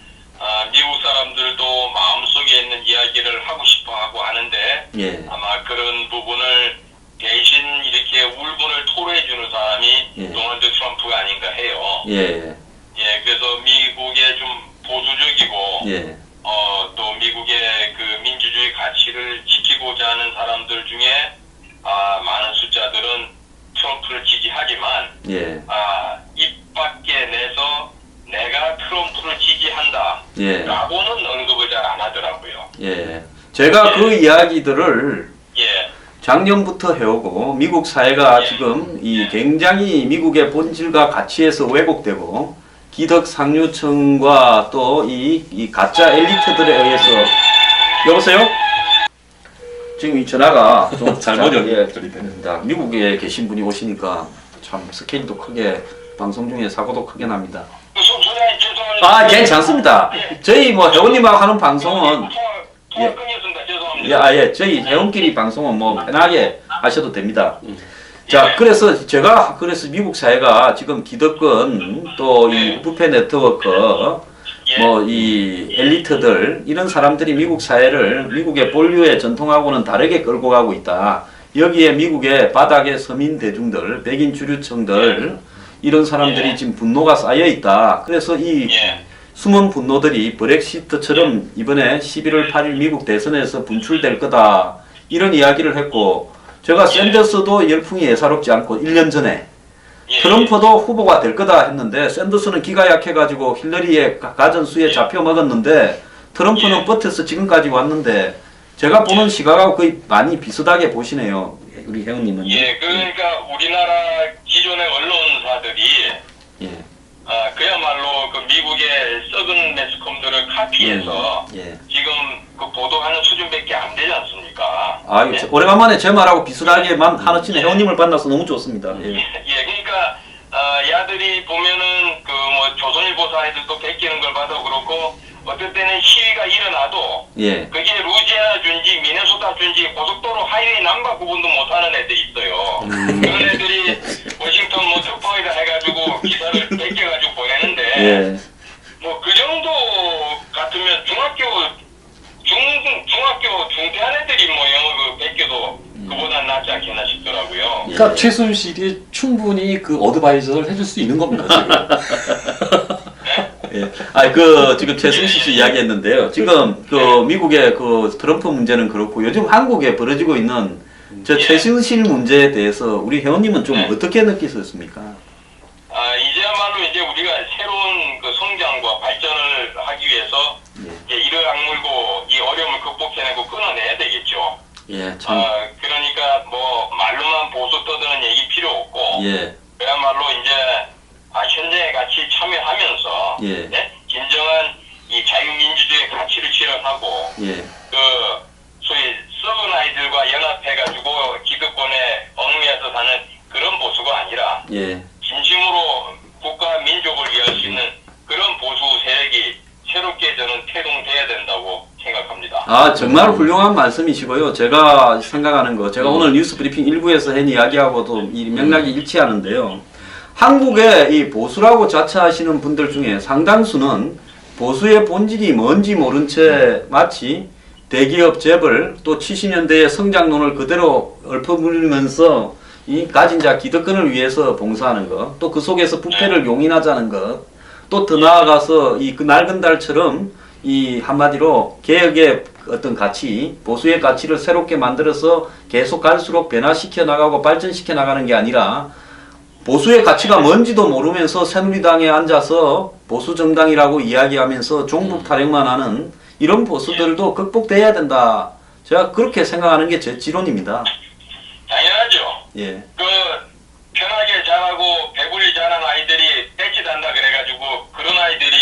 미국 사람들도 마음속에 있는 이야기를 하고 싶어 하고 하는데 예. 아마 그런 부분을 대신 이렇게 울분을 토로해 주는 사람이 예. 도널드 트럼프가 아닌가 해요. 예. 예, 그래서 미국의 좀 보수적이고 예. 또 미국의 그 민주주의 가치를 지키고자 하는 사람들 중에 많은 숫자들은 트럼프를 지지하지만 예. 입 밖에 내서 내가 트럼프를 지지한다 예. 라고는 언급을 잘 안 하더라고요. 예. 제가 그 이야기들을 예, 작년부터 해오고 미국 사회가 예. 지금 이 굉장히 미국의 본질과 가치에서 왜곡되고 기득 상류층과 또 이 가짜 엘리트들에 의해서 여보세요? 지금 이 전화가 좀 잘못 예, 연결이 되는데. 미국에 계신 분이 오시니까 참 스케일도 크게 방송 중에 사고도 크게 납니다. 소장님 죄송합니다. 괜찮습니다. 저희 뭐 회원님하고 하는 방송은 통화 예. 끊겼습니다. 죄송합니다. 저희 회원끼리 방송은 뭐 편하게 하셔도 됩니다. 자, 그래서 미국 사회가 지금 기득권 또 이 부패 네트워크 뭐 이 엘리트들 이런 사람들이 미국 사회를 미국의 본류의 전통하고는 다르게 끌고 가고 있다. 여기에 미국의 바닥의 서민 대중들, 백인 주류층들 이런 사람들이 지금 분노가 쌓여 있다. 그래서 이 숨은 분노들이 브렉시트처럼 이번에 11월 8일 미국 대선에서 분출될 거다. 이런 이야기를 했고 제가 샌더스도 열풍이 예사롭지 않고 1년 전에 트럼프도 후보가 될 거다 했는데 샌더스는 기가 약해가지고 힐러리의 가전수에 잡혀 먹었는데 트럼프는 버텨서 지금까지 왔는데 제가 보는 시각하고 거의 많이 비슷하게 보시네요. 우리 회원님은. 예, 그러니까 우리나라 기존의 언론사들이 그야말로 그 미국의 썩은 매스컴들을 카피해서 지금 그 보도하는 수준밖에 안 되지 않습니까? 아유, 오래간만에 제 말하고 비슷하게만 하나치는 회원님을 만나서 너무 좋습니다. 그러니까 야들이 보면은 그 뭐 조선일보사 애들도 베끼는 걸 봐도 그렇고 어떨 때는 시위가 일어나도 그게 루지아나 준지 미네소타 준지 고속도로 하이웨이 남바 구분도 못하는 애들이 있어요. 그런 애들이 워싱턴 뭐 특파이다 해가지고 기사를 베껴가지고 보내는데 뭐 그 정도 같으면 중학교 중퇴한 애들이 뭐 영어 그 베껴도 그보다 낫지 않겠나 싶더라고요. 그러니까 최순실이 충분히 그 어드바이저를 해줄 수 있는 겁니다 지금. 지금 최순실 씨 이야기했는데요. 지금 그 미국의 그 트럼프 문제는 그렇고 요즘 한국에 벌어지고 있는 저 최순실 문제에 대해서 우리 회원님은 좀 어떻게 느끼셨습니까? 이제야말로 이제 우리가 새로운 그 통해서 예. 이제 이를 악물고 이 어려움을 극복해내고 끊어내야 되겠죠. 예, 참. 그러니까 뭐 말로만 보수 떠드는 얘기 필요 없고 예, 그야말로 이제 현장에 같이 참여하면서 예. 진정한 이 자유민주주의 가치를 실현하고 예, 그 소위 썩은 아이들과 연합해가지고 기득권에 얽매여서 사는 그런 보수가 아니라 예. 진심으로 국가 민족을 위할 수 있는 그런 보수 세력이 새롭게 저는 태동돼야 된다고 생각합니다. 아, 정말 훌륭한 말씀이시고요. 제가 생각하는 거, 제가 오늘 뉴스 브리핑 일부에서 한 이야기하고도 이 맥락이 일치하는데요. 한국의 이 보수라고 자처하시는 분들 중에 상당수는 보수의 본질이 뭔지 모른 채 마치 대기업 재벌 또 70년대의 성장론을 그대로 읊어물면서 이 가진 자 기득권을 위해서 봉사하는 것, 또 그 속에서 부패를 용인하자는 것, 또 더 나아가서 이 그 낡은 달처럼 이 한마디로 개혁의 어떤 가치, 보수의 가치를 새롭게 만들어서 계속 갈수록 변화시켜 나가고 발전시켜 나가는 게 아니라 보수의 가치가 뭔지도 모르면서 새누리당에 앉아서 보수 정당이라고 이야기하면서 종북 타령만 하는 이런 보수들도 극복돼야 된다. 제가 그렇게 생각하는 게 제 지론입니다. 당연하죠. 예, 그 편하게 자라고 배불리 자란 아이들이 뺏기단다 그래가지고 그런 아이들이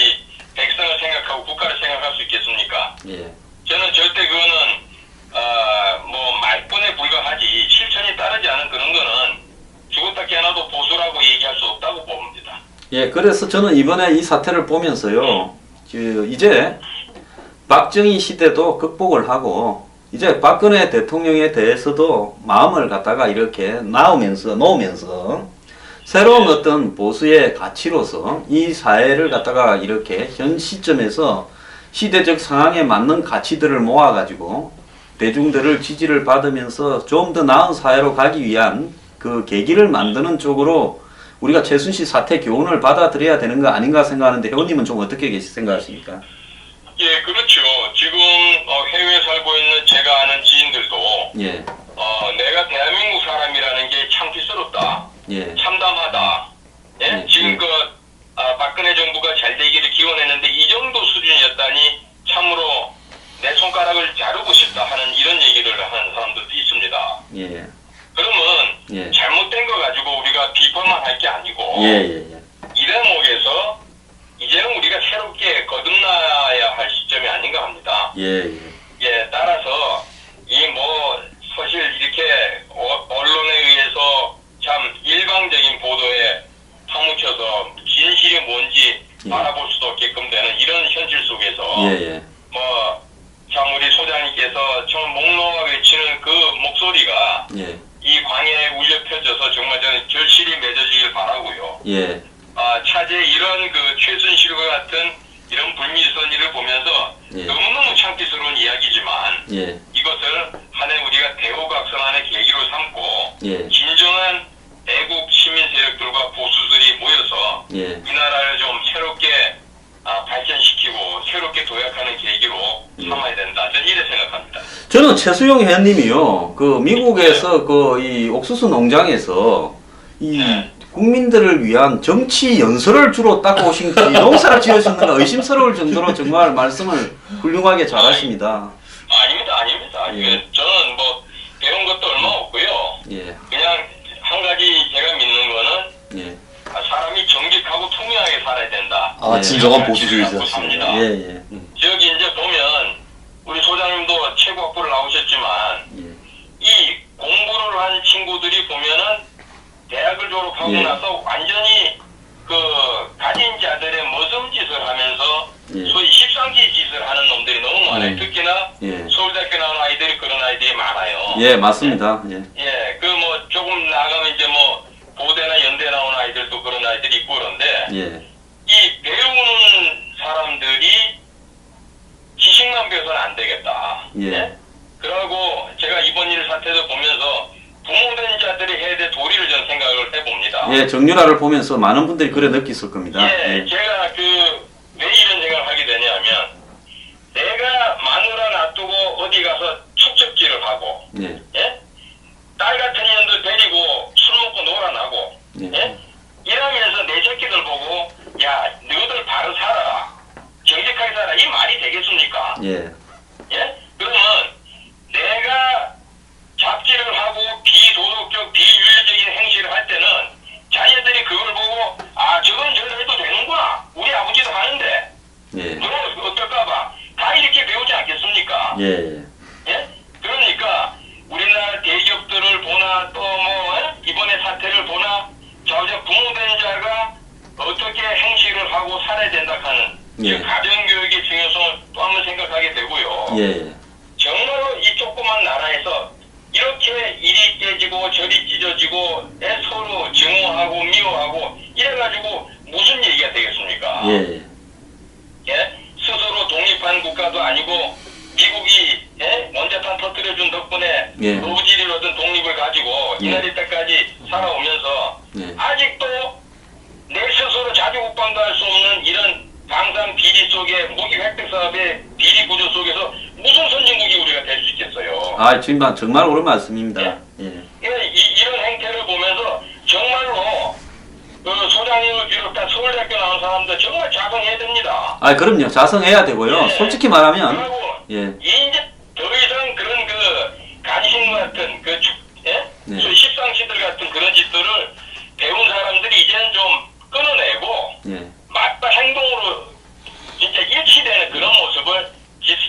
백성을 생각하고 국가를 생각할 수 있겠습니까? 예, 저는 절대 그거는 뭐 말뿐에 불과하지 실천이 따르지 않은 그런 거는 죽었다 깨어나도 보수라고 얘기할 수 없다고 봅니다. 예. 그래서 저는 이번에 이 사태를 보면서요, 이제 박정희 시대도 극복을 하고 이제 박근혜 대통령에 대해서도 마음을 갖다가 이렇게 놓으면서 새로운 어떤 보수의 가치로서 이 사회를 갖다가 이렇게 현 시점에서 시대적 상황에 맞는 가치들을 모아가지고 대중들을 지지를 받으면서 좀 더 나은 사회로 가기 위한 그 계기를 만드는 쪽으로 우리가 최순실 사태 교훈을 받아들여야 되는 거 아닌가 생각하는데 회원님은 좀 어떻게 생각하십니까? 예, 그렇죠. 지금 해외에 살고 있는 제가 아는 지인들도 예, 내가 대한민국 사람이라는 게 창피스럽다. 예, 참담하다. 예? 예, 지금 예. 박근혜 정부가 잘 되기를 기원했는데 이 정도 수준이었다니 참으로 내 손가락을 자르고 싶다 하는 이런 얘기를 하는 사람들도 있습니다. 예, 그러면 예. 잘못된 거 가지고 우리가 비판만 할 게 아니고 예, 예, 이 대목에서 이제는 우리가 새롭게 거듭나야 할 시점이 아닌가 합니다. 예, 예, 예, 따라서 이 뭐 사실 이렇게 언론에 의해서 참 일방적인 보도에 파묻혀서 진실이 뭔지 예. 알아볼 수도 없게끔 되는 이런 현실 속에서 예, 뭐 참 우리 소장님께서 정말 목 놓아 외치는 그 목소리가 예, 이 광야에 울려 펴져서 정말 저는 결실이 맺어지길 바라고요. 예, 차제 이런 그 최순실과 같은 이런 불미스러운 일을 보면서 예. 너무너무 창피스러운 이야기지만 예, 이것을 하나의 우리가 대우각성하는 계기로 삼고 예, 진정한 애국 시민 세력들과 보수들이 모여서 예, 이 나라를 좀 새롭게 발전시키고 새롭게 도약하는 계기로 삼아야 된다. 저는 이래 생각합니다. 저는 최수용 회원님이요, 그 미국에서 그 이 옥수수 농장에서 이 국민들을 위한 정치 연설을 주로 닦고 오신 농사를 지으셨는가 의심스러울 정도로 정말 말씀을 훌륭하게 잘하십니다. 아닙니다. 예. 저는 뭐 배운 것도 얼마 없고요. 예, 그냥 한 가지 제가 믿는 거는 예, 사람이 정직하고 투명하게 살아야 된다. 아, 진정한 보수주의자시네요. 예, 예, 저기 이제 보면 우리 소장님도 최고 학부를 나오셨지만 예, 이 공부를 한 친구들이 보면은 대학을 졸업하고 예. 나서 완전히 그 가진 자들의 머슴짓을 하면서 예. 소위 십상지 짓을 하는 놈들이 너무 많아요. 특히나 예. 서울대학교 나온 아이들이 그런 아이들이 많아요. 예, 맞습니다. 예, 예, 그 뭐 조금 나가면 이제 뭐 고대나 연대 나온 아이들도 그런 아이들이 있고 그런데 예, 이 배우는 사람들이 지식만 배워서는 안 되겠다. 예. 그러고 제가 이번 일 사태도 보면서 부모된 자들이 해야 될 도리를 저는 생각을 해봅니다. 예, 정유라를 보면서 많은 분들이 그래 느꼈을 겁니다. 예, 제가 왜 이런 생각을 하게 되냐면 내가 마누라 놔두고 어디 가서 축적질을 하고 예, 예? 딸 같은 년들 데리고 술 먹고 놀아나고 예. 예? 이러면서 내 새끼들 보고 야 너희들 바로 살아라 정직하게 살아 이 말이 예. 예? 그러면 내가 잡기를 하고 비도덕적, 비윤리적인 행실을 할 때는 자녀들이 그걸 보고 저건 저래 해도 되는구나. 우리 아버지도 하는데 예. 너 어떨까봐 다 이렇게 배우지 않겠습니까? 예. 예? 그러니까 우리나라 대기업들을 보나 또 뭐 이번에 사태를 보나 자우자 부모된 자가 어떻게 행실을 하고 살아야 된다 하는 예. 그 가정교육의 중요성을 또 한번 생각하게 되고요. 예. 정말로 이 조그만 나라에서 이렇게 이리 깨지고 저리 찢어지고 서로 증오하고 미워하고 이래가지고 무슨 얘기가 되겠습니까? 예. 예? 스스로 독립한 국가도 아니고 미국이 원자탄 터뜨려준 덕분에 예. 노부지리를 얻은 독립을 가지고 예. 이날이 때까지 살아오면서 예. 아직도 내 스스로 자주국방도 할 수 없는 이런 방산 비리 속에 무기 획득 사업의 비리 구조 속에서 무슨 선진국이 우리가 될 수 있겠어요? 지금 정말 옳은 말씀입니다. 예. 이런 행태를 보면서 정말로 그 소장님을 비롯한 서울대학교 나온 사람들 정말 자성해야 됩니다. 그럼요. 자성해야 되고요. 예. 솔직히 말하면, 그리고 예. 이제 더 이상 그런 그 간신 같은 그 네. 십상시들 같은 그런 짓들을 배운 사람들이 이제는 좀 끊어내고 예. 맞다 행동으로 진짜 일치되는 그런 모습을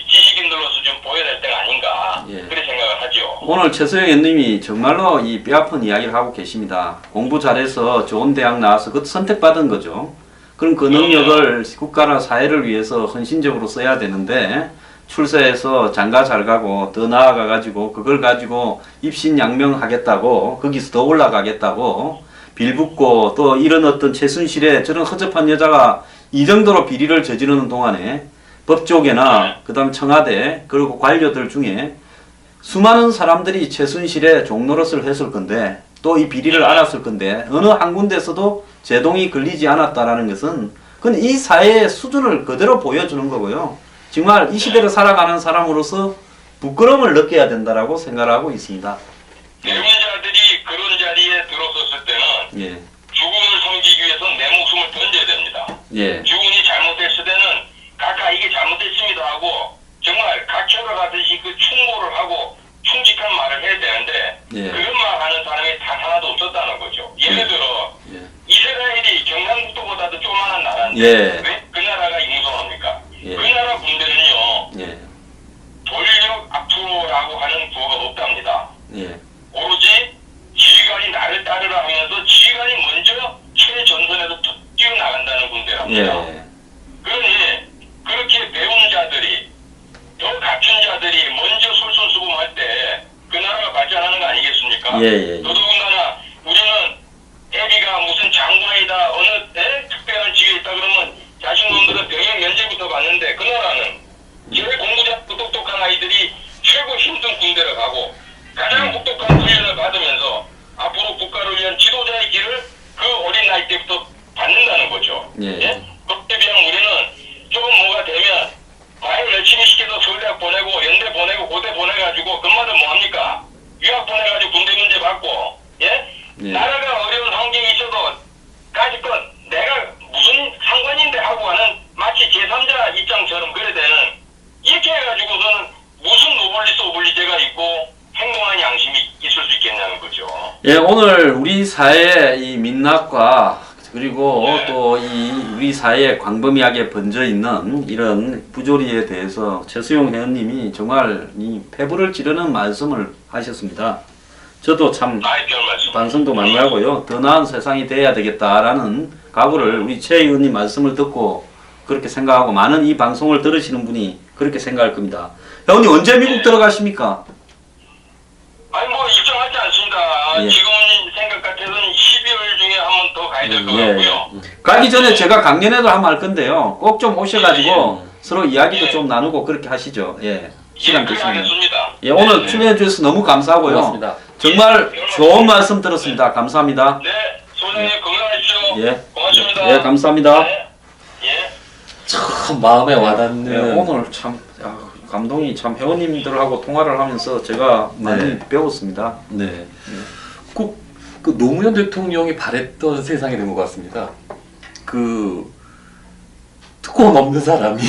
지식인들로서 좀 보여야 될 때가 아닌가 예. 그렇게 생각을 하죠. 오늘 최소영 의원님이 정말로 이 뼈아픈 이야기를 하고 계십니다. 공부 잘해서 좋은 대학 나와서 그 선택받은 거죠. 그럼 그 능력을 국가나 사회를 위해서 헌신적으로 써야 되는데 출세해서 장가 잘 가고 더 나아가 가지고 그걸 가지고 입신양명하겠다고 거기서 더 올라가겠다고 빌붙고 또 이런 어떤 최순실의 저런 허접한 여자가 이 정도로 비리를 저지르는 동안에 법조계나 그다음 청와대 그리고 관료들 중에 수많은 사람들이 최순실의 종노릇을 했을 건데 또 이 비리를 알았을 건데 어느 한 군데서도 제동이 걸리지 않았다라는 것은 그건 이 사회의 수준을 그대로 보여주는 거고요. 정말 이 시대를 살아가는 사람으로서 부끄러움을 느껴야 된다라고 생각하고 있습니다. 배운자들이 그런 자리에 들어섰을 때는 예. 주군을 섬기기 위해서는 내 목숨을 던져야 됩니다. 예. 주군이 잘못했을 때는 각하 이게 잘못됐습니다 하고 정말 각혈을 하듯이 그 충고를 하고 충직한 말을 해야 되는데 예. 그런 말 하는 사람이 단 하나도 없었다는 거죠. 예를 들어 예. 이스라엘이 경상북도보다도 조그만한 나라인데 예. 왜 그 나라가 인수합니까? 예. 그 나라 군대는요 예. 돌력 앞으로라고 하는 구호가 없답니다. 예. 오로지 지휘관이 나를 따르라 하면서 지휘관이 먼저 최전선에서 뛰어나간다는 군대랍니다. 예. 그러니 그렇게 배운 자들이 더 갖춘 자들이 먼저 솔선수범할 때 그 나라가 발전하는 거 아니겠습니까? 예. 예. 더더군다나 우리는 애비가 무슨 장관이다 어느 특별한 직위에 있다 그러면 자신들은 병역 면제부터 받는데 그 나라는 제일 공부 잘하고 똑똑한 아이들이 최고 힘든 군대를 가고 가장 똑똑한 훈련을 받으면서 앞으로 국가를 위한 지도자의 길을 그 어린 나이 때부터 받는다는 거죠. 예. 그렇게 비하면 우리는 조금 뭐가 되면 과외 열심히 시켜서 서울대학 보내고 연대 보내고 고대 보내가지고 그마다 뭐합니까? 유학 보내가지고 군대 문제 받고 나라가 어려운 환경이 있어도 까짓것 내가 무슨 상관인데 하고 하는 마치 제3자 입장처럼 그래 되는 이렇게 해가지고서는 무슨 노블리스 오블리제가 있고 행동하는 양심이 있을 수 있겠냐는 거죠. 예, 오늘 우리 사회의 이 민낯과 그리고 또 이 우리 사회에 광범위하게 번져 있는 이런 부조리에 대해서 최수용 회원님이 정말 이 폐부를 찌르는 말씀을 하셨습니다. 저도 참 별 말씀. 반성도 많이 하고요. 더 나은 세상이 돼야 되겠다라는 각오를 우리 최 의원님 말씀을 듣고 그렇게 생각하고 많은 이 방송을 들으시는 분이 그렇게 생각할 겁니다. 회원님 언제 미국 들어가십니까? 아니 뭐 일정하지 않습니다. 예. 지금 생각 같아서는 12월 중에 한 번 더 가야 될 것 같고요. 가기 전에 제가 강연회도 한번 할 건데요. 꼭 좀 오셔가지고 서로 이야기도 좀 나누고 그렇게 하시죠. 예. 시간 그렇게 되시면. 하겠습니다. 예, 오늘 출연해 주셔서 너무 감사하고요. 고맙습니다. 정말 좋은 말씀 들었습니다. 감사합니다. 네, 소장님 건강하십시오. 예. 고맙습니다. 예, 감사합니다. 네. 예. 참 마음에 네, 와닿는 오늘 참 감동이 참 회원님들하고 통화를 하면서 제가 많이 배웠습니다. 네. 그 노무현 대통령이 바랬던 세상이 된 것 같습니다. 그 특권 없는 사람이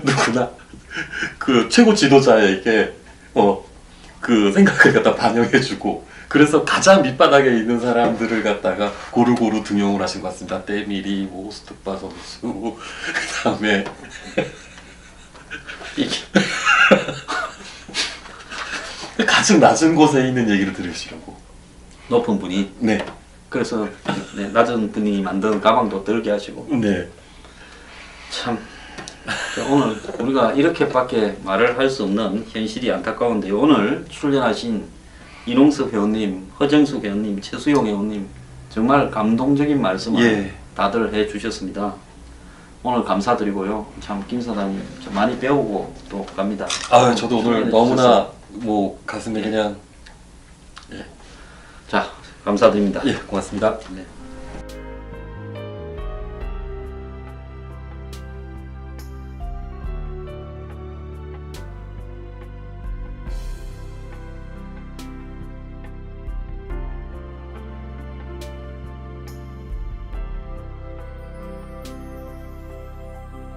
누구나 그 최고 지도자에게 그 생각을 갖다 반영해주고 그래서 가장 밑바닥에 있는 사람들을 갖다가 고루고루 등용을 하신 것 같습니다. 때밀이, 뭐 오스트바 선수, 그다음에 이게 가장 낮은 곳에 있는 얘기를 들으시려고. 높은 분이 네, 그래서 네, 낮은 분이 만든 가방도 들게 하시고 네, 참 오늘 우리가 이렇게밖에 말을 할 수 없는 현실이 안타까운데요. 오늘 출연하신 이농섭 회원님, 허정수 회원님, 최수용 회원님 정말 감동적인 말씀을 예. 다들 해주셨습니다. 오늘 감사드리고요. 참 김 사장님 좀 많이 배우고 또 갑니다. 아, 저도 오늘 출연해 너무나 주셔서. 뭐 가슴에 그냥 자 감사드립니다. 예, 고맙습니다. 네.